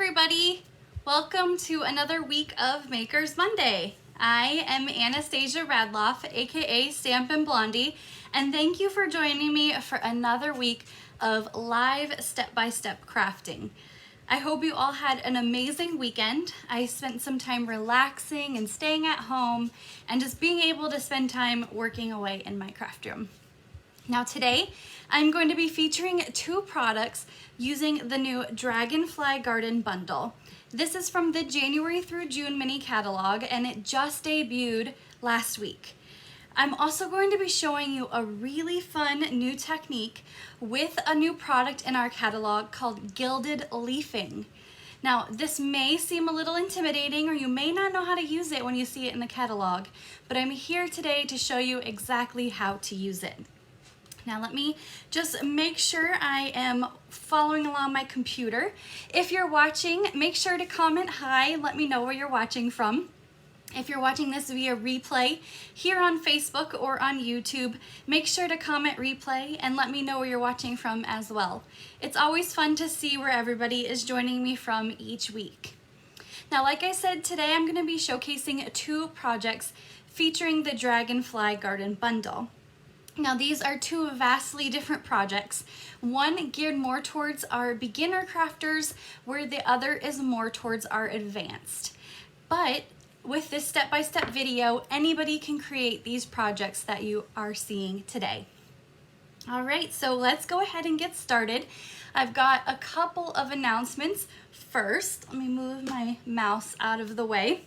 everybody! Welcome to another week of Makers Monday. I am Anastasia Radloff, aka Stampin' Blondie, and thank you for joining me for another week of live step-by-step crafting. I hope you all had an amazing weekend. I spent some time relaxing and staying at home and just being able to spend time working away in my craft room. Now today, I'm going to be featuring two products using the new Dragonfly Garden Bundle. This is from the January through June mini catalog and it just debuted last week. I'm also going to be showing you a really fun new technique with a new product in our catalog called Gilded leafing. Now, this may seem a little intimidating or you may not know how to use it when you see it in the catalog, but I'm here today to show you exactly how to use it. Now let me just make sure I am following along my computer. If you're watching, make sure to comment hi and let me know where you're watching from. If you're watching this via replay here on Facebook or on YouTube, make sure to comment replay and let me know where you're watching from as well. It's always fun to see where everybody is joining me from each week. Now, like I said, today I'm going to be showcasing two projects featuring the Dragonfly Garden Bundle. Now these are two vastly different projects, one geared more towards our beginner crafters where the other is more towards our advanced. But with this step-by-step video, anybody can create these projects that you are seeing today. All right, so let's go ahead and get started. I've got a couple of announcements. First, let me move my mouse out of the way.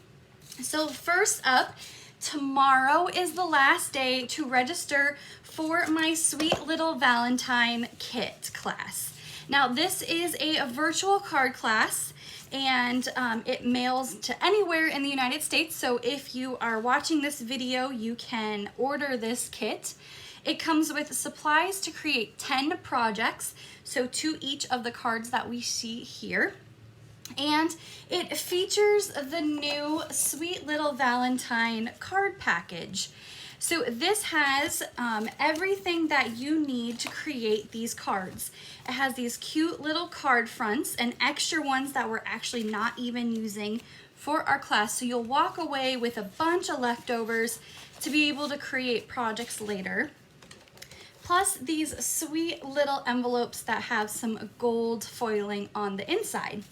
So first up, tomorrow is the last day to register for my Sweet Little Valentine Kit class. Now this is a virtual card class and it mails to anywhere in the United States. So if you are watching this video, you can order this kit. It comes with supplies to create 10 projects, so to each of the cards that we see here. And it features the new Sweet Little Valentine card package. So this has everything that you need to create these cards. It has these cute little card fronts and extra ones that we're actually not even using for our class. So you'll walk away with a bunch of leftovers to be able to create projects later. Plus these sweet little envelopes that have some gold foiling on the inside.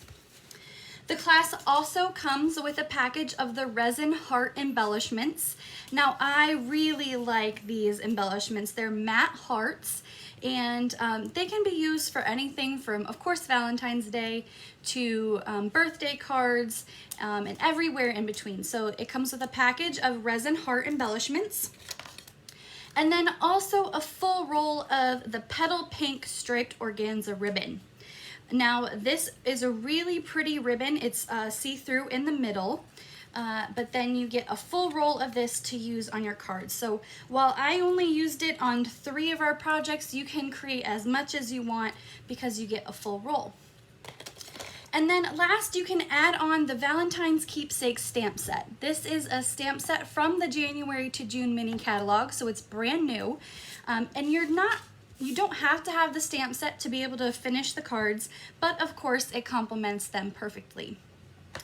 The class also comes with a package of the resin heart embellishments. Now I really like these embellishments. They're matte hearts and they can be used for anything from, of course, Valentine's Day to birthday cards and everywhere in between. So it comes with a package of resin heart embellishments. And then also a full roll of the petal pink striped organza ribbon. Now this is a really pretty ribbon. It's see-through in the middle, but then you get a full roll of this to use on your cards. So while I only used it on 3 of our projects, you can create as much as you want because you get a full roll. And then last, you can add on the Valentine's Keepsake stamp set. This is a stamp set from the January to June mini catalog, so it's brand new. And you don't have to have the stamp set to be able to finish the cards, but of course it complements them perfectly.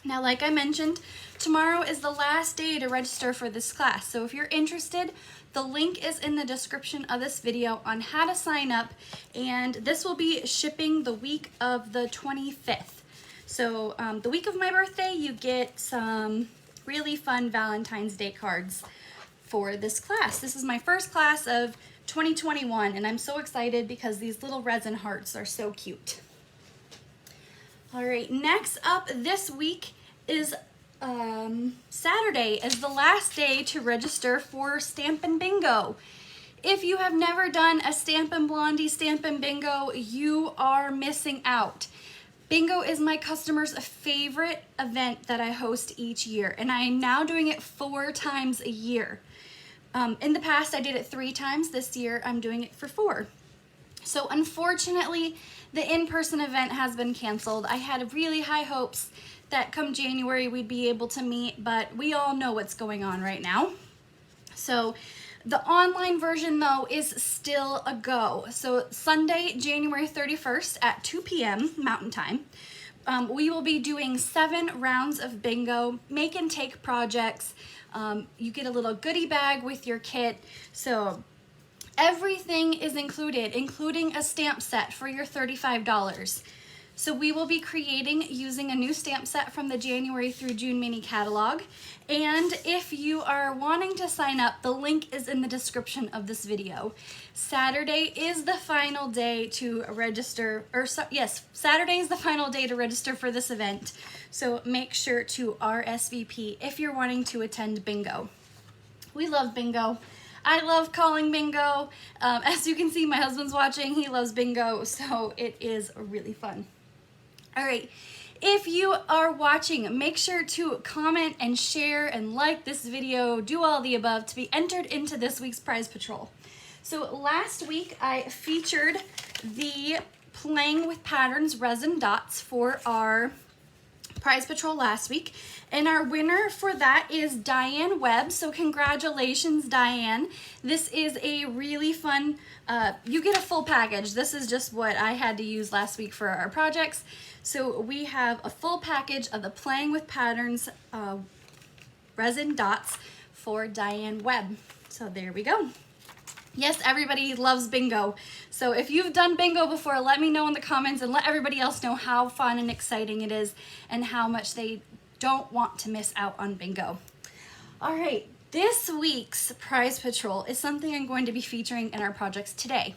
Now, like I mentioned, tomorrow is the last day to register for this class. So if you're interested, the link is in the description of this video on how to sign up, and this will be shipping the week of the 25th. So the week of my birthday, you get some really fun Valentine's Day cards for this class. This is my first class of 2021 and I'm so excited because these little resin hearts are so cute. All right, next up this week is Saturday is the last day to register for Stampin' Bingo. If you have never done a Stampin' Blondie Stampin' Bingo, you are missing out. Bingo is my customers' favorite event that I host each year, and I am now doing it 4 times a year. In the past, I did it 3 times. This year, I'm doing it for 4. So unfortunately, the in-person event has been canceled. I had really high hopes that come January we'd be able to meet, but we all know what's going on right now. So the online version, though, is still a go. So Sunday, January 31st at 2 p.m. Mountain Time, we will be doing 7 rounds of bingo, make and take projects. You get a little goodie bag with your kit. So everything is included, including a stamp set for your $35. So we will be creating using a new stamp set from the January through June mini catalog. And if you are wanting to sign up, the link is in the description of this video. Saturday is the final day to register, Saturday is the final day to register for this event. So make sure to RSVP if you're wanting to attend bingo. We love bingo. I love calling bingo. As you can see, my husband's watching. He loves bingo, so it is really fun. All right, if you are watching, make sure to comment and share and like this video, do all the above to be entered into this week's prize patrol. So last week I featured the Playing with Patterns resin dots for our prize patrol last week, and our winner for that is Diane Webb. So congratulations, Diane. This is a really fun, you get a full package. This is just what I had to use last week for our projects. So we have a full package of the Playing with Patterns resin dots for Diane Webb. So there we go. Yes, everybody loves bingo. So if you've done bingo before, let me know in the comments and let everybody else know how fun and exciting it is and how much they don't want to miss out on bingo. All right, this week's prize patrol is something I'm going to be featuring in our projects today.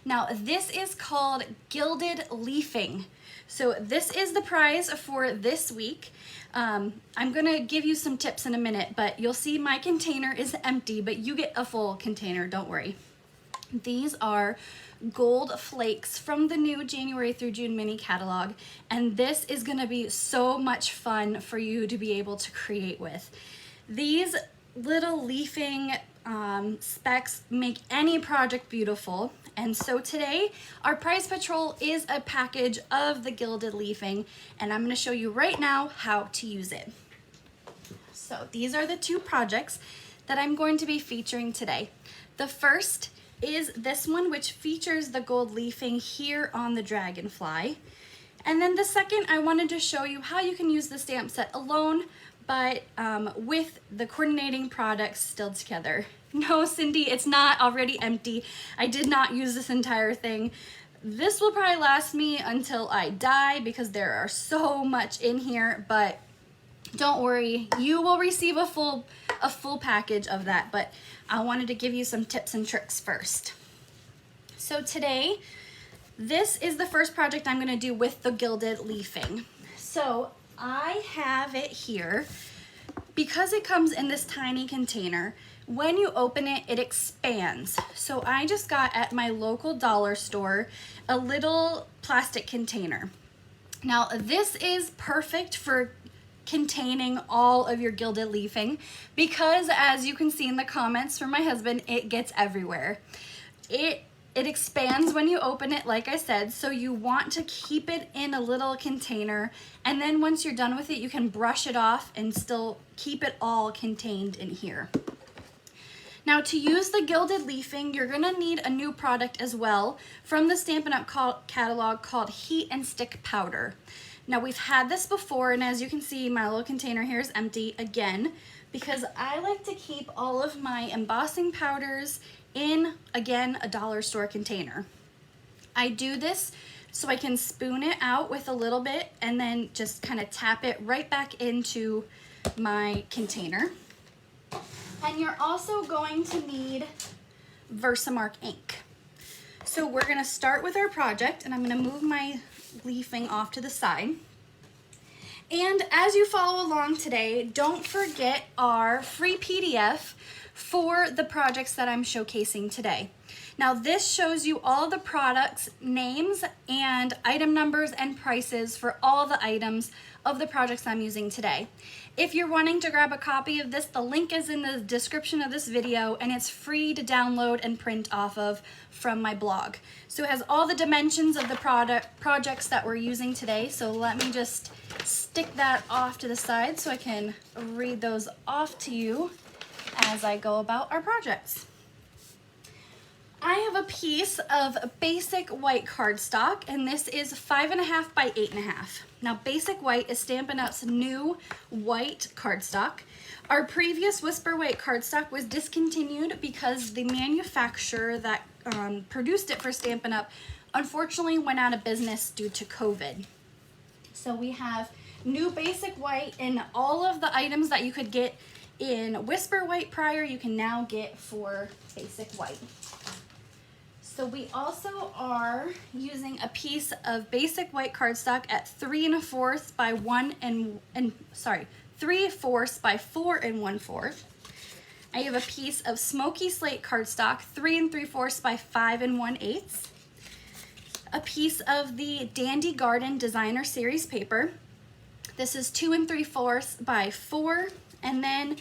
Now, this is called Gilded Leafing. So this is the prize for this week. I'm gonna give you some tips in a minute, but you'll see my container is empty, but you get a full container, don't worry. These are gold flakes from the new January through June mini catalog, and this is gonna be so much fun for you to be able to create with. These little leafing specks make any project beautiful. And so today our prize patrol is a package of the Gilded Leafing, and I'm going to show you right now how to use it. So these are the 2 projects that I'm going to be featuring today. The first is this one, which features the gold leafing here on the Dragonfly. And then the second, I wanted to show you how you can use the stamp set alone, but with the coordinating products still together. No, Cindy, it's not already empty. I did not use this entire thing. This will probably last me until I die because there are so much in here, but don't worry, you will receive a full package of that, but I wanted to give you some tips and tricks first. So today, this is the first project I'm gonna do with the Gilded Leafing. So I have it here. Because it comes in this tiny container, when you open it, it expands. So I just got at my local dollar store a little plastic container. Now this is perfect for containing all of your Gilded Leafing because, as you can see in the comments from my husband, it gets everywhere. It expands when you open it, like I said, so you want to keep it in a little container, and then once you're done with it, you can brush it off and still keep it all contained in here. Now, to use the Gilded Leafing, you're gonna need a new product as well from the Stampin' Up! Catalog called Heat and Stick Powder. Now, we've had this before, and as you can see, my little container here is empty again, because I like to keep all of my embossing powders in, again, a dollar store container. I do this so I can spoon it out with a little bit and then just kind of tap it right back into my container. And you're also going to need Versamark ink. So we're gonna start with our project, and I'm gonna move my leafing off to the side. And as you follow along today, don't forget our free PDF for the projects that I'm showcasing today. Now this shows you all the products, names, and item numbers and prices for all the items of the projects I'm using today. If you're wanting to grab a copy of this, the link is in the description of this video, and it's free to download and print off of from my blog. So it has all the dimensions of the projects that we're using today. So let me just stick that off to the side so I can read those off to you as I go about our projects. I have a piece of basic white cardstock, and this is 5.5 by 8.5. Now, basic white is Stampin' Up's new white cardstock. Our previous Whisper White cardstock was discontinued because the manufacturer that produced it for Stampin' Up unfortunately went out of business due to COVID. So we have new basic white, and all of the items that you could get in Whisper White prior, you can now get for basic white. So we also are using a piece of basic white cardstock at 3 1/4 by 3/4 by 4 1/4. I have a piece of smoky slate cardstock, 3 3/4 by 5 1/8. A piece of the Dandy Garden Designer Series paper. This is 2 3/4 by 4, and then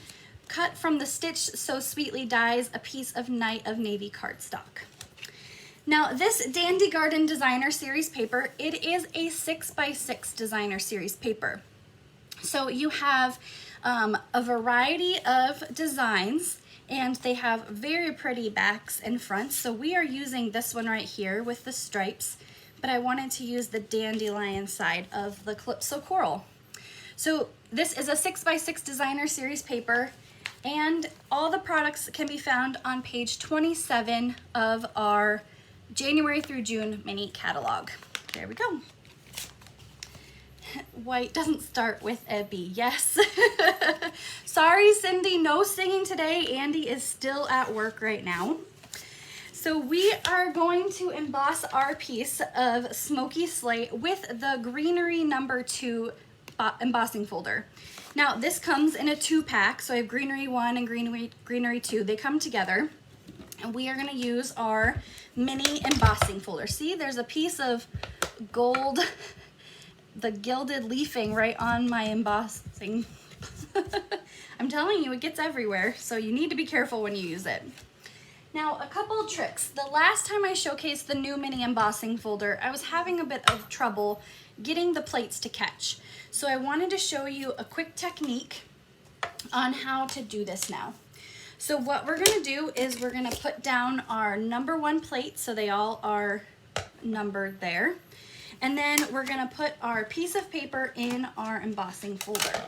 cut from the Stitch So Sweetly Dies, a piece of Night of Navy cardstock. Now, this Dandy Garden Designer Series paper, it is a 6 by 6 Designer Series paper. So you have a variety of designs, and they have very pretty backs and fronts. So we are using this one right here with the stripes, but I wanted to use the dandelion side of the Calypso Coral. So this is a 6 by 6 Designer Series paper, and all the products can be found on page 27 of our January through June mini catalog. There we go. White doesn't start with a B. Yes. Sorry, Cindy, no singing today. Andy is still at work right now. So we are going to emboss our piece of Smoky Slate with the Greenery number 2 embossing folder. Now, this comes in a 2-pack, so I have Greenery 1 and Greenery 2. They come together. And we are going to use our mini embossing folder. See, there's a piece of gold, the gilded leafing right on my embossing. I'm telling you, it gets everywhere, so you need to be careful when you use it. Now, a couple of tricks. The last time I showcased the new mini embossing folder, I was having a bit of trouble getting the plates to catch. So I wanted to show you a quick technique on how to do this now. So what we're going to do is we're going to put down our number 1 plate, so they all are numbered there. And then we're going to put our piece of paper in our embossing folder.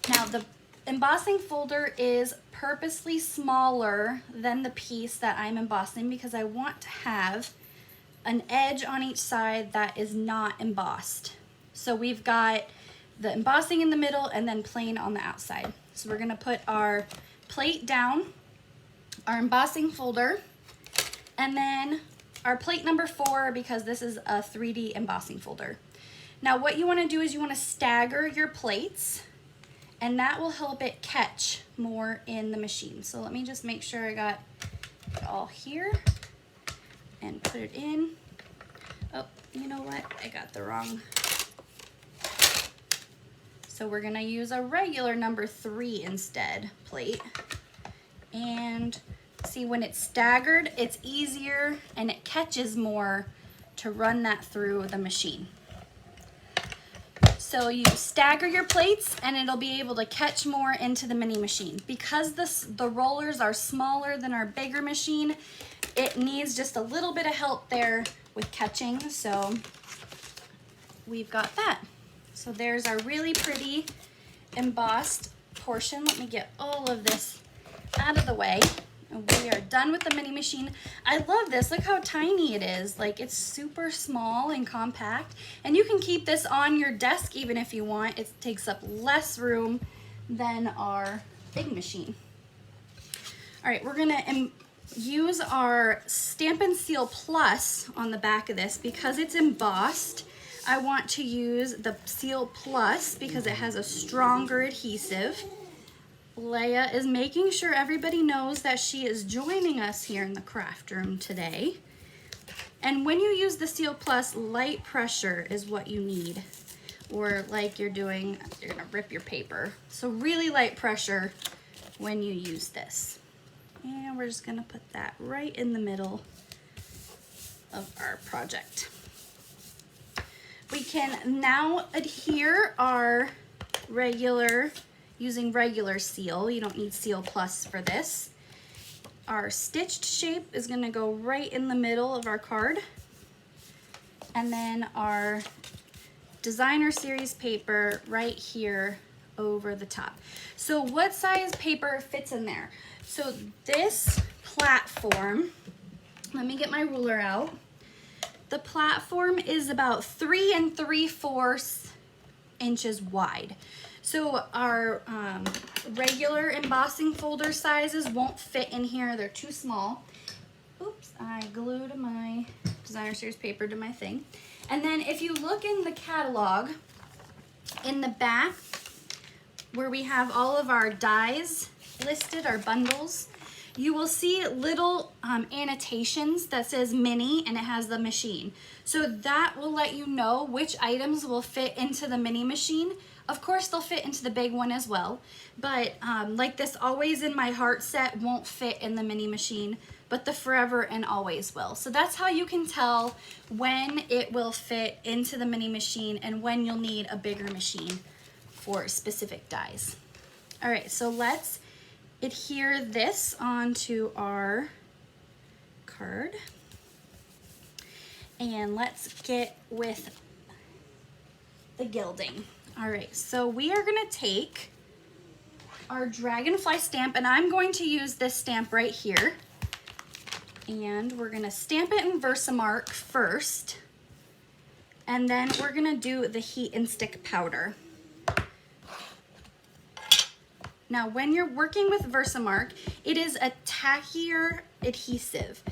Now, the embossing folder is purposely smaller than the piece that I'm embossing because I want to have an edge on each side that is not embossed. So we've got the embossing in the middle and then plain on the outside. So we're going to put our plate down, our embossing folder, and then our plate number 4 because this is a 3D embossing folder. Now what you want to do is you want to stagger your plates, and that will help it catch more in the machine. So let me just make sure I got it all here and put it in. Oh, you know what? I got the wrong. So we're gonna use a regular number 3 instead plate. And see, when it's staggered, it's easier and it catches more to run that through the machine. So you stagger your plates and it'll be able to catch more into the mini machine. Because the rollers are smaller than our bigger machine, it needs just a little bit of help there with catching. So we've got that. So there's our really pretty embossed portion. Let me get all of this out of the way. And we are done with the mini machine. I love this. Look how tiny it is. Like, it's super small and compact. And you can keep this on your desk even if you want. It takes up less room than our big machine. All right, we're gonna use our Stampin' Seal Plus on the back of this because it's embossed. I want to use the Seal Plus because it has a stronger adhesive. Leia is making sure everybody knows that she is joining us here in the craft room today. And when you use the Seal Plus, light pressure is what you need. Or like you're gonna rip your paper. So really light pressure when you use this. And we're just gonna put that right in the middle of our project. We can now adhere our using regular seal. You don't need Seal Plus for this. our stitched shape is gonna go right in the middle of our card. And then our designer series paper right here over the top. So what size paper fits in there? So this platform, let me get my ruler out. The platform is about 3 3/4 inches wide. So our regular embossing folder sizes won't fit in here. They're too small. Oops, I glued my designer series paper to my thing. And then if you look in the catalog, in the back, where we have all of our dies listed, our bundles, you will see little annotations that says mini, and it has the machine. So that will let you know which items will fit into the mini machine. Of course, they'll fit into the big one as well, but like this Always in My Heart set won't fit in the mini machine, but the Forever and Always will. So that's how you can tell when it will fit into the mini machine and when you'll need a bigger machine for specific dies. All right, so let's adhere this onto our card. And let's get with the gilding. All right, so we are gonna take our Dragonfly stamp, and I'm going to use this stamp right here. And we're gonna stamp it in Versamark first, and then we're gonna do the heat and stick powder. Now, when you're working with Versamark, it is a tackier adhesive,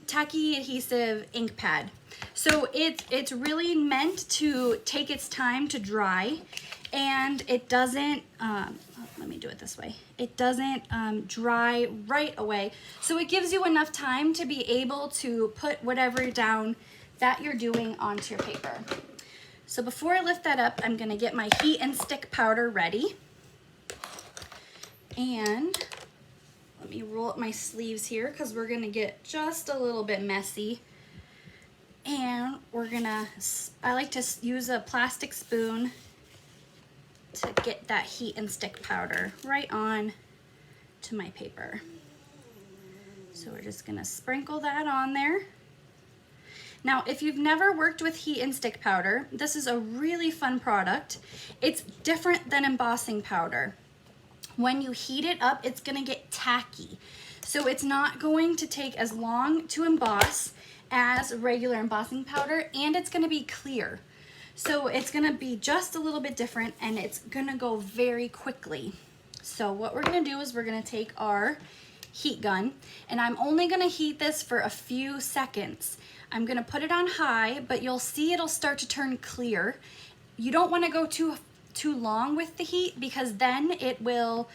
tacky adhesive ink pad. So it's really meant to take its time to dry, and it doesn't, let me do it this way. It doesn't dry right away. So it gives you enough time to be able to put whatever down that you're doing onto your paper. So before I lift that up, I'm gonna get my heat and stick powder ready. And let me roll up my sleeves here because we're gonna get just a little bit messy. And we're gonna, I like to use a plastic spoon to get that heat and stick powder right on to my paper. So we're just gonna sprinkle that on there. Now, if you've never worked with heat and stick powder, this is a really fun product. It's different than embossing powder. When you heat it up, it's gonna get tacky. So it's not going to take as long to emboss as regular embossing powder, and it's gonna be clear. So it's gonna be just a little bit different, and it's gonna go very quickly. So what we're gonna do is we're gonna take our heat gun, and I'm only gonna heat this for a few seconds. I'm gonna put it on high, but you'll see it'll start to turn clear. You don't wanna go too long with the heat, because then it will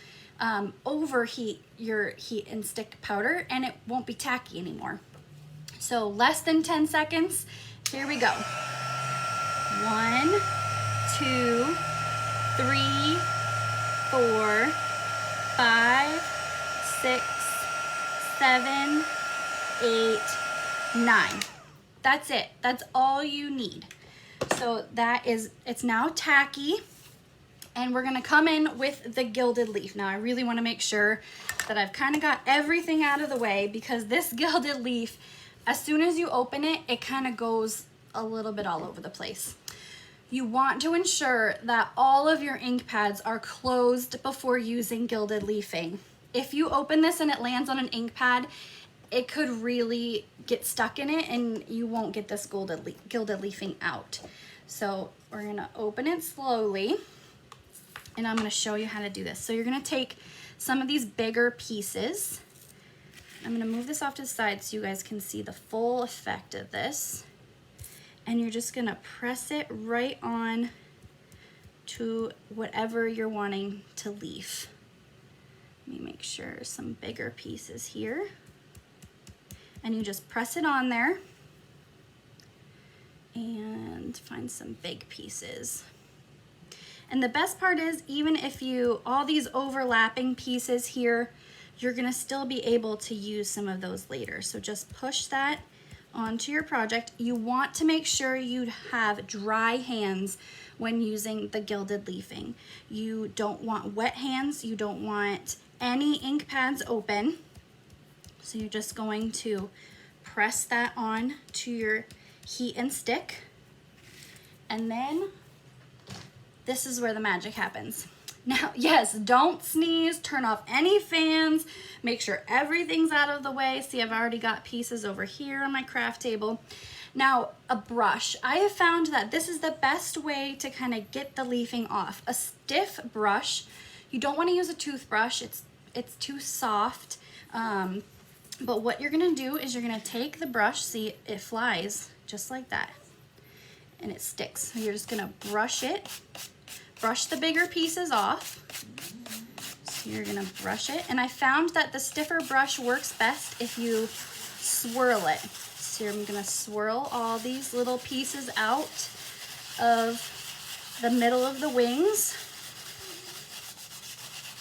overheat your heat and stick powder and it won't be tacky anymore. So less than 10 seconds, here we go. 1, 2, 3, 4, 5, 6, 7, 8, 9. That's it, that's all you need. So that is, it's now tacky. And we're gonna come in with the gilded leaf. Now I really wanna make sure that I've kind of got everything out of the way, because this gilded leaf, as soon as you open it, it kind of goes a little bit all over the place. You want to ensure that all of your ink pads are closed before using gilded leafing. If you open this and it lands on an ink pad, it could really get stuck in it and you won't get this gilded leafing out. So we're gonna open it slowly. And I'm gonna show you how to do this. So you're gonna take some of these bigger pieces. I'm gonna move this off to the side so you guys can see the full effect of this. And you're just gonna press it right on to whatever you're wanting to leaf. Let me make sure some bigger pieces here. And you just press it on there and find some big pieces. And the best part is, even if all these overlapping pieces here, you're gonna still be able to use some of those later. So just push that onto your project. You want to make sure you have dry hands when using the gilded leafing. You don't want wet hands, you don't want any ink pads open. So you're just going to press that on to your heat and stick. And then this is where the magic happens. Now, yes, don't sneeze, turn off any fans, make sure everything's out of the way. See, I've already got pieces over here on my craft table. Now, a brush. I have found that this is the best way to kind of get the leafing off. A stiff brush. You don't want to use a toothbrush. It's too soft. But what you're gonna do is you're gonna take the brush, see, it flies just like that, and it sticks. So you're just gonna brush it. Brush the bigger pieces off. So you're gonna brush it. And I found that the stiffer brush works best if you swirl it. So I'm gonna swirl all these little pieces out of the middle of the wings.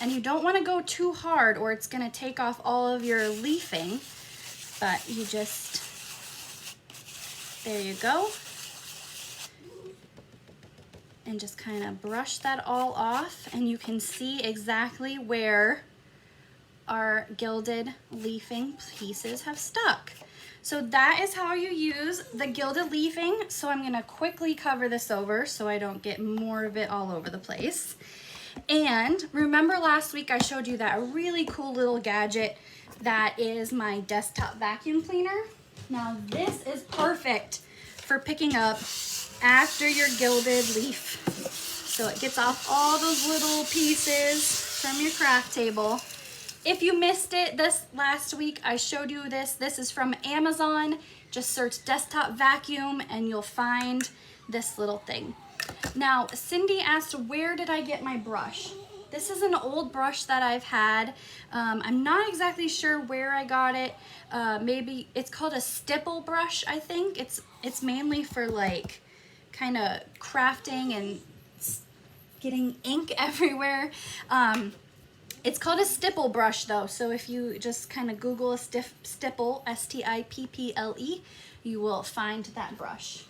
And you don't wanna go too hard or it's gonna take off all of your leafing, but you just, there you go. And just kind of brush that all off, and you can see exactly where our gilded leafing pieces have stuck. So that is how you use the gilded leafing. So I'm gonna quickly cover this over so I don't get more of it all over the place. And remember last week I showed you that really cool little gadget that is my desktop vacuum cleaner? Now this is perfect for picking up after your gilded leaf. So it gets off all those little pieces from your craft table. If you missed it this last week, I showed you this. This is from Amazon. Just search desktop vacuum and you'll find this little thing. Now, Cindy asked, where did I get my brush? This is an old brush that I've had. I'm not exactly sure where I got it. Maybe it's called a stipple brush, I think. It's mainly for like kind of crafting and getting ink everywhere. It's called a stipple brush though, so if you just kind of Google a stipple, S-T-I-P-P-L-E, you will find that brush.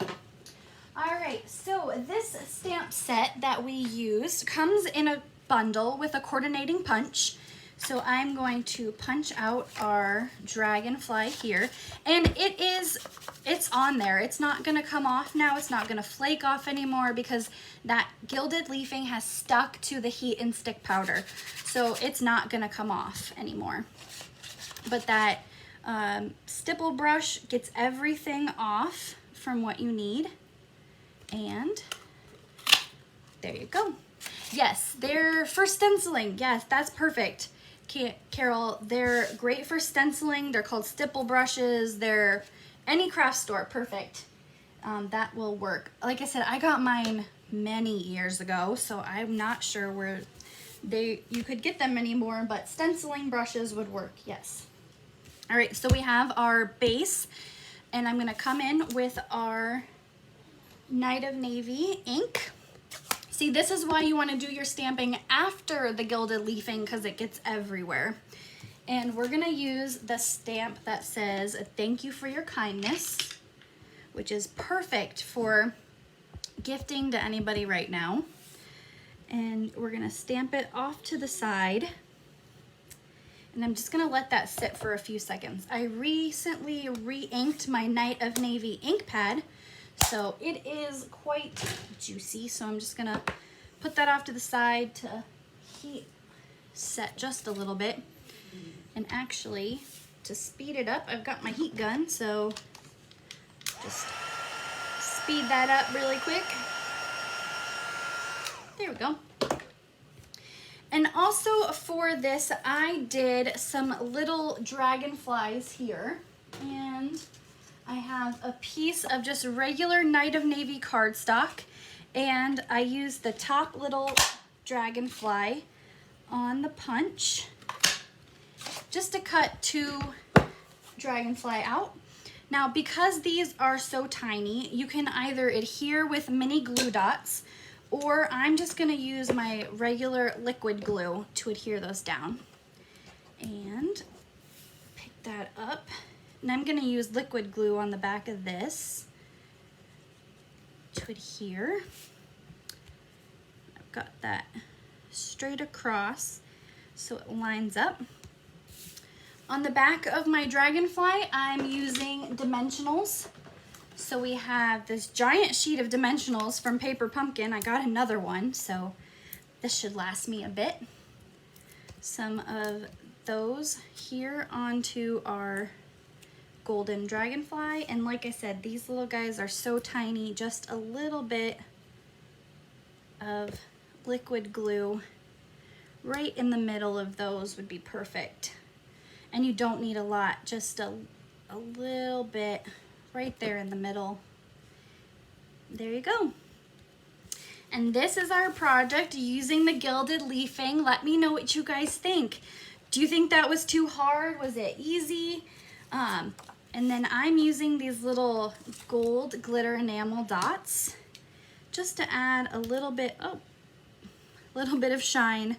All right, so this stamp set that we used comes in a bundle with a coordinating punch. So I'm going to punch out our dragonfly here, and it's on there. It's not gonna come off now. It's not gonna flake off anymore because that gilded leafing has stuck to the heat and stick powder. So it's not gonna come off anymore. But that stipple brush gets everything off from what you need. And there you go. Yes, they're for stenciling. Yes, that's perfect. Carol, they're great for stenciling. They're called stipple brushes. They're any craft store, perfect. That will work. Like I said, I got mine many years ago, so I'm not sure where you could get them anymore, but stenciling brushes would work, yes. All right, so we have our base, and I'm gonna come in with our Night of Navy ink. See, this is why you want to do your stamping after the gilded leafing because it gets everywhere. And we're going to use the stamp that says, "Thank you for your kindness," which is perfect for gifting to anybody right now. And we're going to stamp it off to the side. And I'm just going to let that sit for a few seconds. I recently re-inked my Night of Navy ink pad, so it is quite juicy. So I'm just gonna put that off to the side to heat set just a little bit. And actually, to speed it up, I've got my heat gun, so just speed that up really quick. There we go. And also for this, I did some little dragonflies here, and I have a piece of just regular Night of Navy cardstock, and I used the top little dragonfly on the punch just to cut 2 dragonfly out. Now, because these are so tiny, you can either adhere with mini glue dots, or I'm just gonna use my regular liquid glue to adhere those down. And pick that up. And I'm gonna use liquid glue on the back of this to adhere. got that straight across so it lines up. On the back of my Dragonfly, I'm using dimensionals. So we have this giant sheet of dimensionals from Paper Pumpkin. I got another one, so this should last me a bit. Some of those here onto our golden Dragonfly. And like I said, these little guys are so tiny, just a little bit of liquid glue right in the middle of those would be perfect. And you don't need a lot, just a little bit right there in the middle. There you go. And this is our project using the gilded leafing. Let me know what you guys think. Do you think that was too hard? Was it easy? And then I'm using these little gold glitter enamel dots just to add a little bit of shine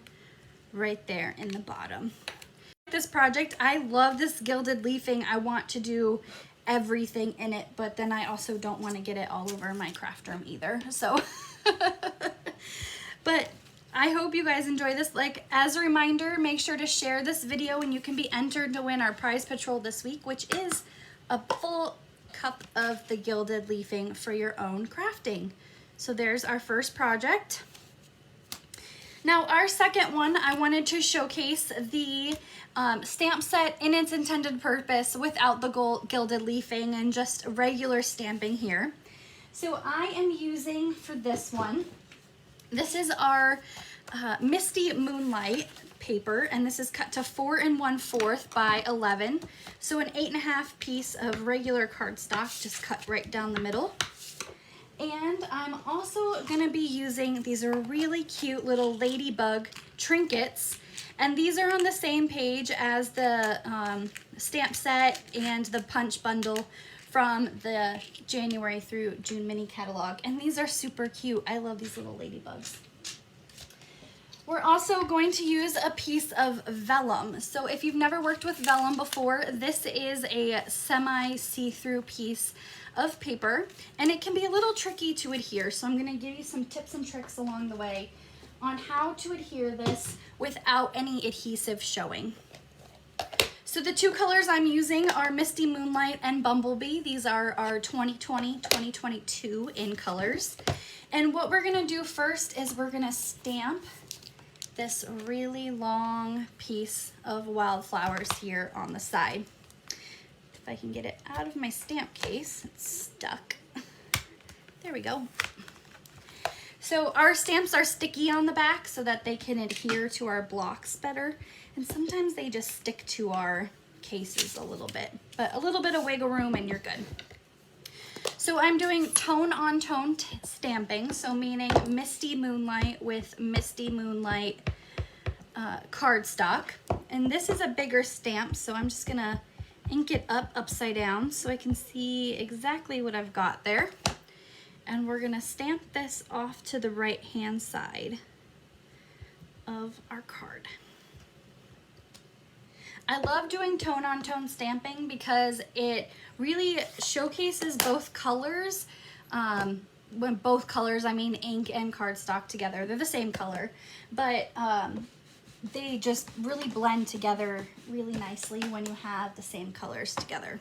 right there in the bottom. This project, I love this gilded leafing. I want to do everything in it, but then I also don't want to get it all over my craft room either. So, but I hope you guys enjoy this. Like, as a reminder, make sure to share this video and you can be entered to win our prize patrol this week, which is a full cup of the gilded leafing for your own crafting. So there's our first project. Now our second one, I wanted to showcase the stamp set in its intended purpose without the gilded leafing and just regular stamping here. So I am using for this one, this is our Misty Moonlight paper, and this is cut to 4 1/4 by 11. So an 8.5 piece of regular cardstock, just cut right down the middle. And I'm also gonna be using, these are really cute little ladybug trinkets, and these are on the same page as the stamp set and the punch bundle from the January through June mini catalog, and these are super cute. I love these little ladybugs. We're also going to use a piece of vellum. So if you've never worked with vellum before, this is a semi see-through piece of paper, and it can be a little tricky to adhere. So I'm gonna give you some tips and tricks along the way on how to adhere this without any adhesive showing. So the two colors I'm using are Misty Moonlight and Bumblebee. These are our 2020-2022 in colors. And what we're gonna do first is we're gonna stamp this really long piece of wildflowers here on the side. If I can get it out of my stamp case, it's stuck. There we go. So our stamps are sticky on the back so that they can adhere to our blocks better. And sometimes they just stick to our cases a little bit, but a little bit of wiggle room and you're good. So I'm doing tone on tone stamping, so meaning Misty Moonlight with Misty Moonlight cardstock. And this is a bigger stamp, so I'm just gonna ink it upside down so I can see exactly what I've got there. And we're gonna stamp this off to the right hand side of our card. I love doing tone on tone stamping because it really showcases both colors. When both colors, I mean ink and cardstock together. They're the same color, but they just really blend together really nicely when you have the same colors together.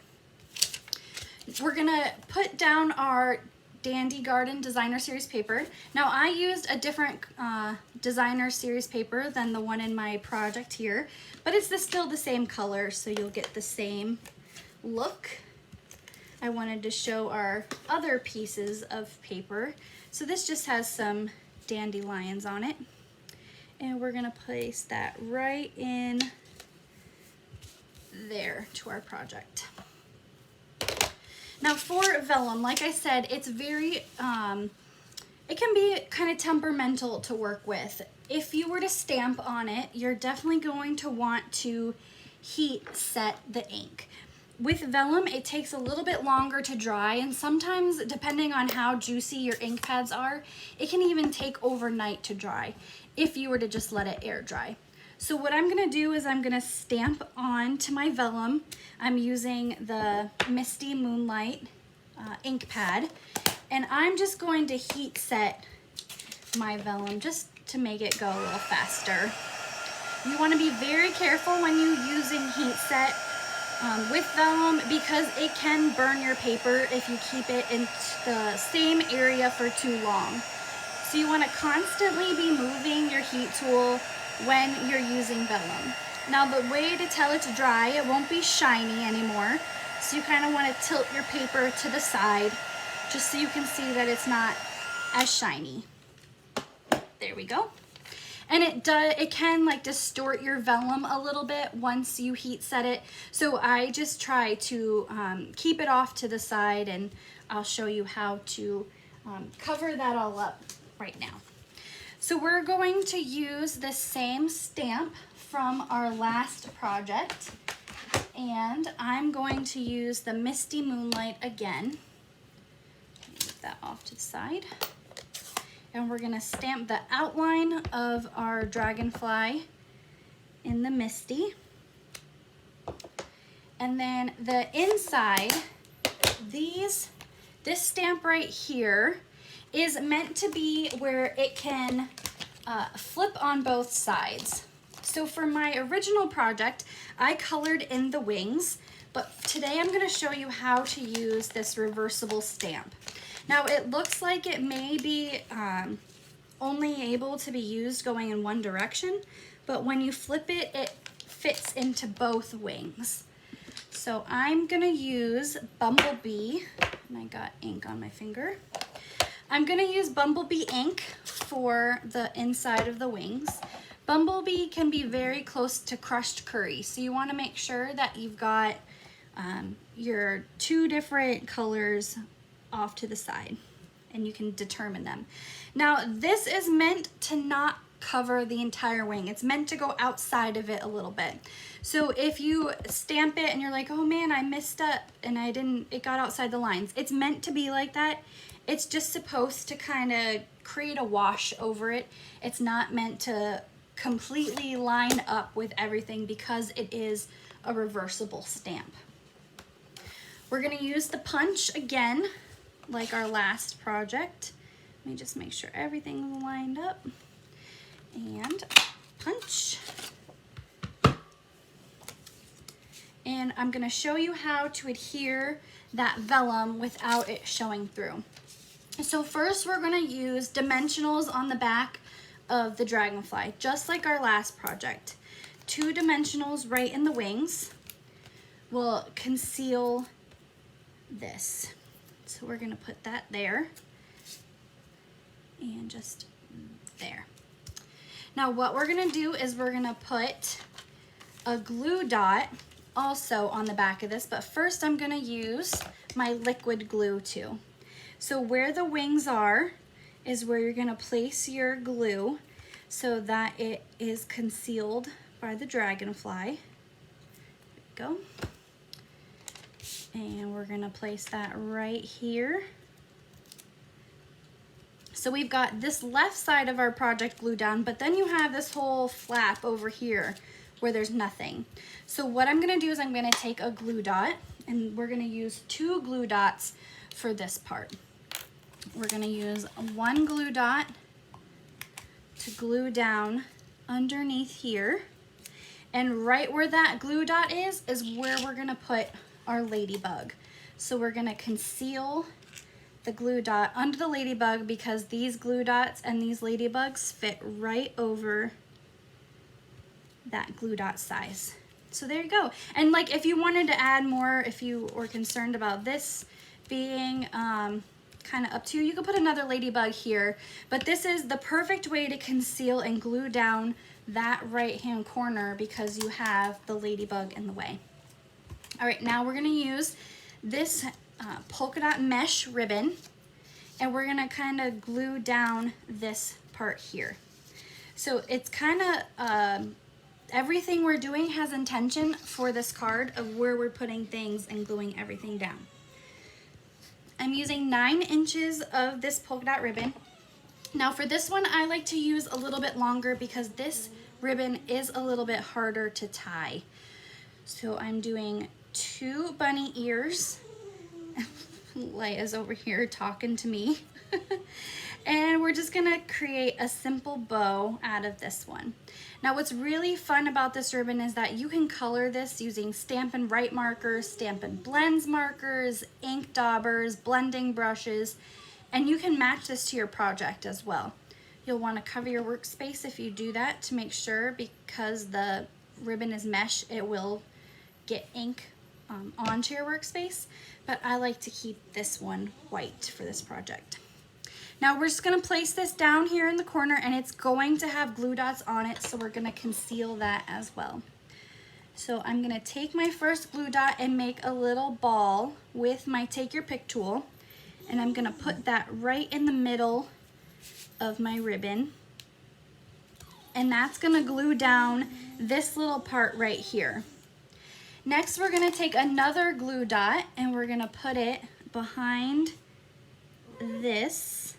We're gonna put down our Dandy Garden Designer Series paper. Now I used a different Designer Series paper than the one in my project here, but it's still the same color, so you'll get the same look. I wanted to show our other pieces of paper. So this just has some dandelions on it. And we're gonna place that right in there to our project. Now for vellum, like I said, it's very, it can be kind of temperamental to work with. If you were to stamp on it, you're definitely going to want to heat set the ink. With vellum, it takes a little bit longer to dry, and sometimes, depending on how juicy your ink pads are, it can even take overnight to dry if you were to just let it air dry. So what I'm gonna do is I'm gonna stamp on to my vellum. I'm using the Misty Moonlight ink pad, and I'm just going to heat set my vellum just to make it go a little faster. You want to be very careful when you're using heat set with vellum, because it can burn your paper if you keep it in the same area for too long. So you want to constantly be moving your heat tool when you're using vellum. Now the way to tell it's dry, it won't be shiny anymore. So you kind of want to tilt your paper to the side just so you can see that it's not as shiny. There we go. And it can like distort your vellum a little bit once you heat set it. So I just try to keep it off to the side, and I'll show you how to cover that all up right now. So we're going to use the same stamp from our last project, and I'm going to use the Misty Moonlight again. Move that off to the side. And we're gonna stamp the outline of our Dragonfly in the Misty. And then the inside, this stamp right here is meant to be where it can flip on both sides. So for my original project, I colored in the wings, but today I'm gonna show you how to use this reversible stamp. Now it looks like it may be only able to be used going in one direction, but when you flip it, it fits into both wings. So I'm gonna use Bumblebee, and I got ink on my finger. I'm gonna use Bumblebee ink for the inside of the wings. Bumblebee can be very close to crushed curry, so you wanna make sure that you've got your two different colors off to the side, and you can determine them. Now this is meant to not cover the entire wing. It's meant to go outside of it a little bit. So if you stamp it and you're like, oh man, I messed up and it got outside the lines. It's meant to be like that. It's just supposed to kind of create a wash over it. It's not meant to completely line up with everything because it is a reversible stamp. We're gonna use the punch again, like our last project. Let me just make sure everything's lined up. And punch. And I'm gonna show you how to adhere that vellum without it showing through. So first we're gonna use dimensionals on the back of the Dragonfly, just like our last project. 2 dimensionals right in the wings will conceal this. So we're gonna put that there and just there. Now what we're gonna do is we're gonna put a glue dot also on the back of this, but first I'm gonna use my liquid glue too. So where the wings are is where you're gonna place your glue so that it is concealed by the Dragonfly. There we go. And we're gonna place that right here. So we've got this left side of our project glued down, but then you have this whole flap over here where there's nothing. So what I'm gonna do is I'm gonna take a glue dot, and we're gonna use 2 glue dots for this part. We're gonna use 1 glue dot to glue down underneath here. And right where that glue dot is where we're gonna put our ladybug. So we're gonna conceal the glue dot under the ladybug because these glue dots and these ladybugs fit right over that glue dot size. So there you go. And like if you wanted to add more, if you were concerned about this being kind of up to you, you could put another ladybug here, but this is the perfect way to conceal and glue down that right hand corner because you have the ladybug in the way. All right, now we're gonna use this polka dot mesh ribbon, and we're gonna kind of glue down this part here. So it's kind of, everything we're doing has intention for this card of where we're putting things and gluing everything down. I'm using 9 inches of this polka dot ribbon. Now for this one, I like to use a little bit longer because this ribbon is a little bit harder to tie. So I'm doing 2 bunny ears. Leia's over here talking to me. And we're just gonna create a simple bow out of this one. Now what's really fun about this ribbon is that you can color this using Stampin' Write markers, Stampin' Blends markers, ink daubers, blending brushes, and you can match this to your project as well. You'll want to cover your workspace if you do that to make sure, because the ribbon is mesh, it will get ink onto your workspace, but I like to keep this one white for this project. Now we're just going to place this down here in the corner, and it's going to have glue dots on it, so we're going to conceal that as well. So I'm going to take my first glue dot and make a little ball with my Take Your Pick tool, and I'm going to put that right in the middle of my ribbon, and that's going to glue down this little part right here. Next we're going to take another glue dot and we're going to put it behind this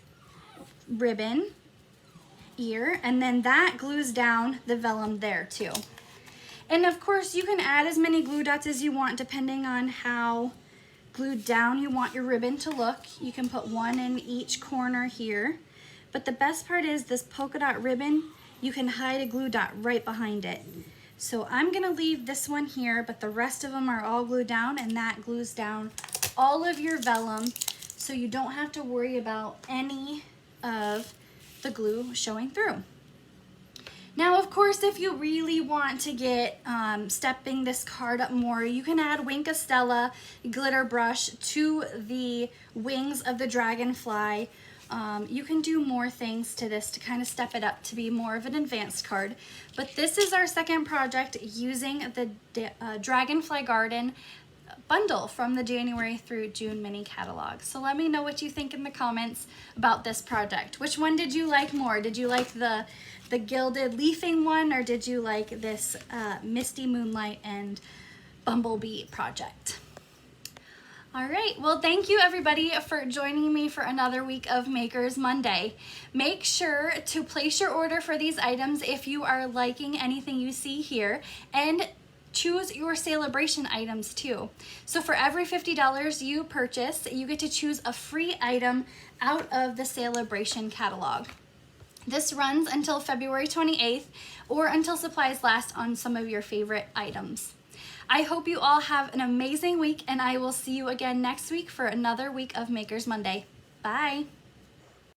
ribbon ear, and then that glues down the vellum there too. And of course you can add as many glue dots as you want depending on how glued down you want your ribbon to look. You can put one in each corner here, but the best part is this polka dot ribbon, you can hide a glue dot right behind it. So I'm gonna leave this one here, but the rest of them are all glued down, and that glues down all of your vellum, so you don't have to worry about any of the glue showing through. Now, of course, if you really want to get stepping this card up more, you can add Wink of Stella glitter brush to the wings of the Dragonfly. You can do more things to this to kind of step it up to be more of an advanced card. But this is our second project using the Dragonfly Garden bundle from the January through June mini catalog. So let me know what you think in the comments about this project. Which one did you like more? Did you like the Gilded leafing one, or did you like this Misty Moonlight and Bumblebee project? All right, well, thank you everybody for joining me for another week of Makers Monday. Make sure to place your order for these items if you are liking anything you see here, and choose your celebration items too. So for every $50 you purchase, you get to choose a free item out of the celebration catalog. This runs until February 28th or until supplies last on some of your favorite items. I hope you all have an amazing week, and I will see you again next week for another week of Makers Monday. Bye.